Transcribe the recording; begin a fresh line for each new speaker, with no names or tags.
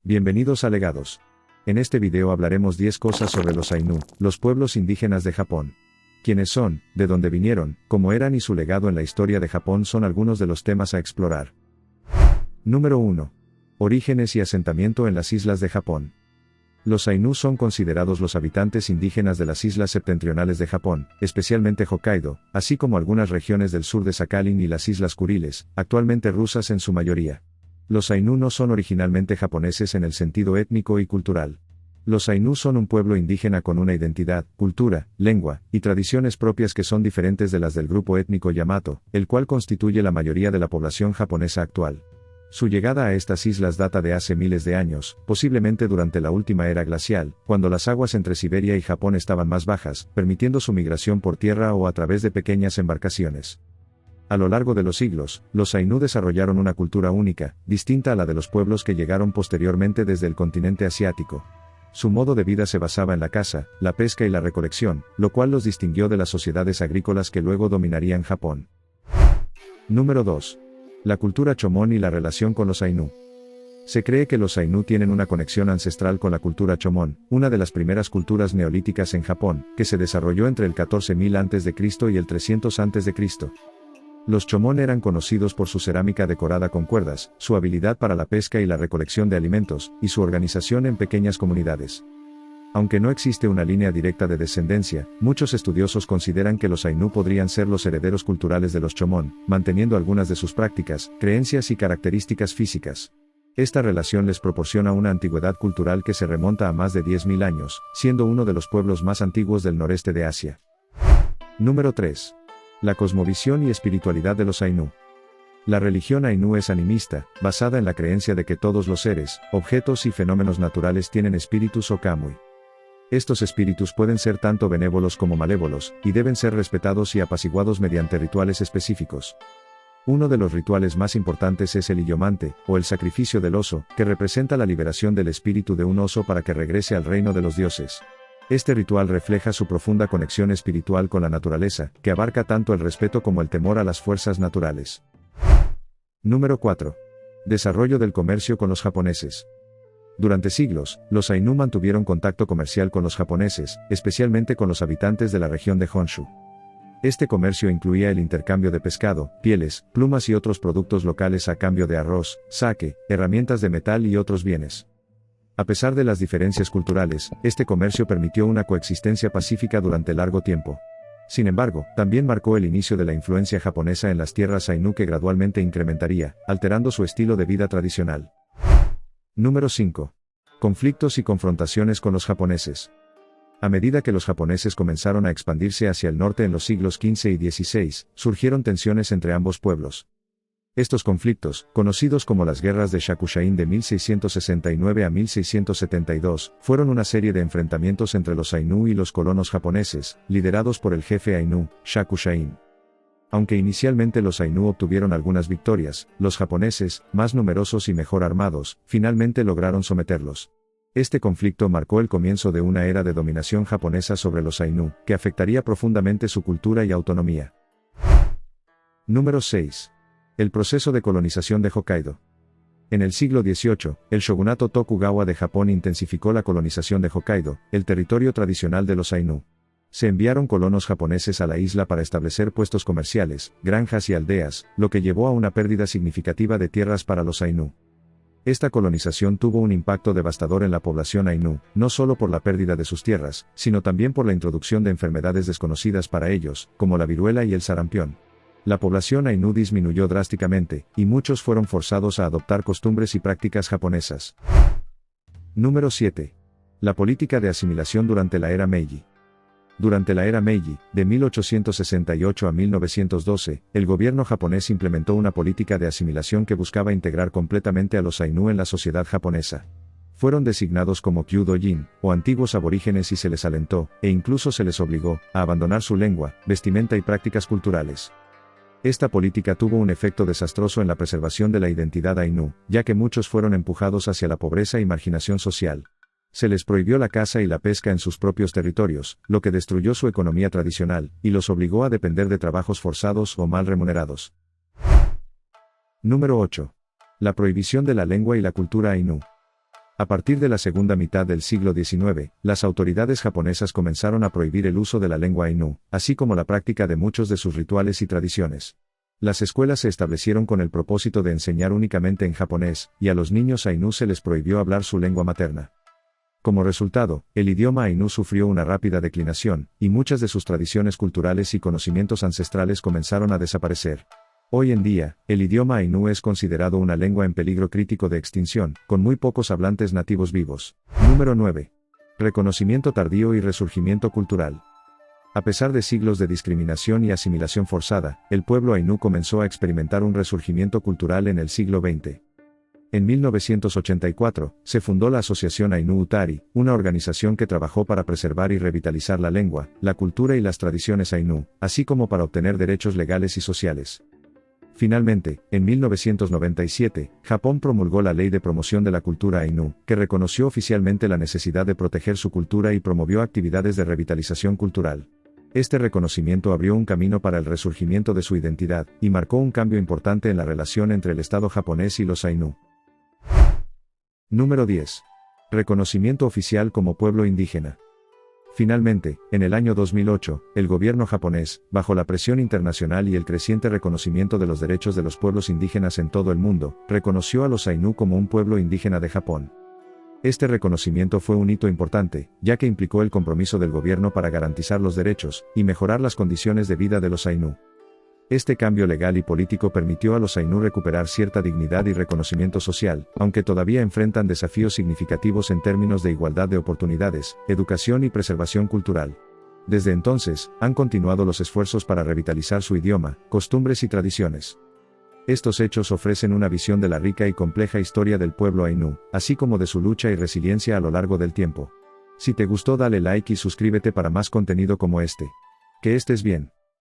Bienvenidos a Legados. En este video hablaremos 10 cosas sobre los Ainu, los pueblos indígenas de Japón. ¿Quiénes son, de dónde vinieron, cómo eran y su legado en la historia de Japón son algunos de los temas a explorar? Número 1. Orígenes y asentamiento en las islas de Japón. Los Ainu son considerados los habitantes indígenas de las islas septentrionales de Japón, especialmente Hokkaido, así como algunas regiones del sur de Sakhalin y las Islas Kuriles, actualmente rusas en su mayoría. Los Ainu no son originalmente japoneses en el sentido étnico y cultural. Los Ainu son un pueblo indígena con una identidad, cultura, lengua, y tradiciones propias que son diferentes de las del grupo étnico Yamato, el cual constituye la mayoría de la población japonesa actual. Su llegada a estas islas data de hace miles de años, posiblemente durante la última era glacial, cuando las aguas entre Siberia y Japón estaban más bajas, permitiendo su migración por tierra o a través de pequeñas embarcaciones. A lo largo de los siglos, los Ainu desarrollaron una cultura única, distinta a la de los pueblos que llegaron posteriormente desde el continente asiático. Su modo de vida se basaba en la caza, la pesca y la recolección, lo cual los distinguió de las sociedades agrícolas que luego dominarían Japón. Número 2. La cultura Chomon y la relación con los Ainu. Se cree que los Ainu tienen una conexión ancestral con la cultura Chomon, una de las primeras culturas neolíticas en Japón, que se desarrolló entre el 14.000 a.C. y el 300 a.C. Los Chomon eran conocidos por su cerámica decorada con cuerdas, su habilidad para la pesca y la recolección de alimentos, y su organización en pequeñas comunidades. Aunque no existe una línea directa de descendencia, muchos estudiosos consideran que los Ainu podrían ser los herederos culturales de los Chomon, manteniendo algunas de sus prácticas, creencias y características físicas. Esta relación les proporciona una antigüedad cultural que se remonta a más de 10.000 años, siendo uno de los pueblos más antiguos del noreste de Asia. Número 3. La cosmovisión y espiritualidad de los Ainu. La religión Ainu es animista, basada en la creencia de que todos los seres, objetos y fenómenos naturales tienen espíritus o kamui. Estos espíritus pueden ser tanto benévolos como malévolos, y deben ser respetados y apaciguados mediante rituales específicos. Uno de los rituales más importantes es el Iyomante, o el sacrificio del oso, que representa la liberación del espíritu de un oso para que regrese al reino de los dioses. Este ritual refleja su profunda conexión espiritual con la naturaleza, que abarca tanto el respeto como el temor a las fuerzas naturales. Número 4. Desarrollo del comercio con los japoneses. Durante siglos, los Ainu mantuvieron contacto comercial con los japoneses, especialmente con los habitantes de la región de Honshu. Este comercio incluía el intercambio de pescado, pieles, plumas y otros productos locales a cambio de arroz, sake, herramientas de metal y otros bienes. A pesar de las diferencias culturales, este comercio permitió una coexistencia pacífica durante largo tiempo. Sin embargo, también marcó el inicio de la influencia japonesa en las tierras Ainu que gradualmente incrementaría, alterando su estilo de vida tradicional. Número 5. Conflictos y confrontaciones con los japoneses. A medida que los japoneses comenzaron a expandirse hacia el norte en los siglos XV y XVI, surgieron tensiones entre ambos pueblos. Estos conflictos, conocidos como las guerras de Shakushain de 1669 a 1672, fueron una serie de enfrentamientos entre los Ainu y los colonos japoneses, liderados por el jefe Ainu, Shakushain. Aunque inicialmente los Ainu obtuvieron algunas victorias, los japoneses, más numerosos y mejor armados, finalmente lograron someterlos. Este conflicto marcó el comienzo de una era de dominación japonesa sobre los Ainu, que afectaría profundamente su cultura y autonomía. Número 6. El proceso de colonización de Hokkaido. En el siglo XVIII, el shogunato Tokugawa de Japón intensificó la colonización de Hokkaido, el territorio tradicional de los Ainu. Se enviaron colonos japoneses a la isla para establecer puestos comerciales, granjas y aldeas, lo que llevó a una pérdida significativa de tierras para los Ainu. Esta colonización tuvo un impacto devastador en la población Ainu, no solo por la pérdida de sus tierras, sino también por la introducción de enfermedades desconocidas para ellos, como la viruela y el sarampión. La población Ainu disminuyó drásticamente, y muchos fueron forzados a adoptar costumbres y prácticas japonesas. Número 7. La política de asimilación durante la era Meiji. Durante la era Meiji, de 1868 a 1912, el gobierno japonés implementó una política de asimilación que buscaba integrar completamente a los Ainu en la sociedad japonesa. Fueron designados como Kyūdō-jin, o antiguos aborígenes y se les alentó, e incluso se les obligó, a abandonar su lengua, vestimenta y prácticas culturales. Esta política tuvo un efecto desastroso en la preservación de la identidad Ainu, ya que muchos fueron empujados hacia la pobreza y marginación social. Se les prohibió la caza y la pesca en sus propios territorios, lo que destruyó su economía tradicional, y los obligó a depender de trabajos forzados o mal remunerados. Número 8. La prohibición de la lengua y la cultura Ainu. A partir de la segunda mitad del siglo XIX, las autoridades japonesas comenzaron a prohibir el uso de la lengua ainu, así como la práctica de muchos de sus rituales y tradiciones. Las escuelas se establecieron con el propósito de enseñar únicamente en japonés, y a los niños ainu se les prohibió hablar su lengua materna. Como resultado, el idioma ainu sufrió una rápida declinación, y muchas de sus tradiciones culturales y conocimientos ancestrales comenzaron a desaparecer. Hoy en día, el idioma ainu es considerado una lengua en peligro crítico de extinción, con muy pocos hablantes nativos vivos. Número 9. Reconocimiento tardío y resurgimiento cultural. A pesar de siglos de discriminación y asimilación forzada, el pueblo ainu comenzó a experimentar un resurgimiento cultural en el siglo XX. En 1984, se fundó la Asociación Ainu Utari, una organización que trabajó para preservar y revitalizar la lengua, la cultura y las tradiciones ainu, así como para obtener derechos legales y sociales. Finalmente, en 1997, Japón promulgó la Ley de Promoción de la Cultura Ainu, que reconoció oficialmente la necesidad de proteger su cultura y promovió actividades de revitalización cultural. Este reconocimiento abrió un camino para el resurgimiento de su identidad, y marcó un cambio importante en la relación entre el Estado japonés y los ainu. Número 10. Reconocimiento oficial como pueblo indígena. Finalmente, en el año 2008, el gobierno japonés, bajo la presión internacional y el creciente reconocimiento de los derechos de los pueblos indígenas en todo el mundo, reconoció a los ainu como un pueblo indígena de Japón. Este reconocimiento fue un hito importante, ya que implicó el compromiso del gobierno para garantizar los derechos y mejorar las condiciones de vida de los ainu. Este cambio legal y político permitió a los ainu recuperar cierta dignidad y reconocimiento social, aunque todavía enfrentan desafíos significativos en términos de igualdad de oportunidades, educación y preservación cultural. Desde entonces, han continuado los esfuerzos para revitalizar su idioma, costumbres y tradiciones. Estos hechos ofrecen una visión de la rica y compleja historia del pueblo ainu, así como de su lucha y resiliencia a lo largo del tiempo. Si te gustó, dale like y suscríbete para más contenido como este. Que estés bien.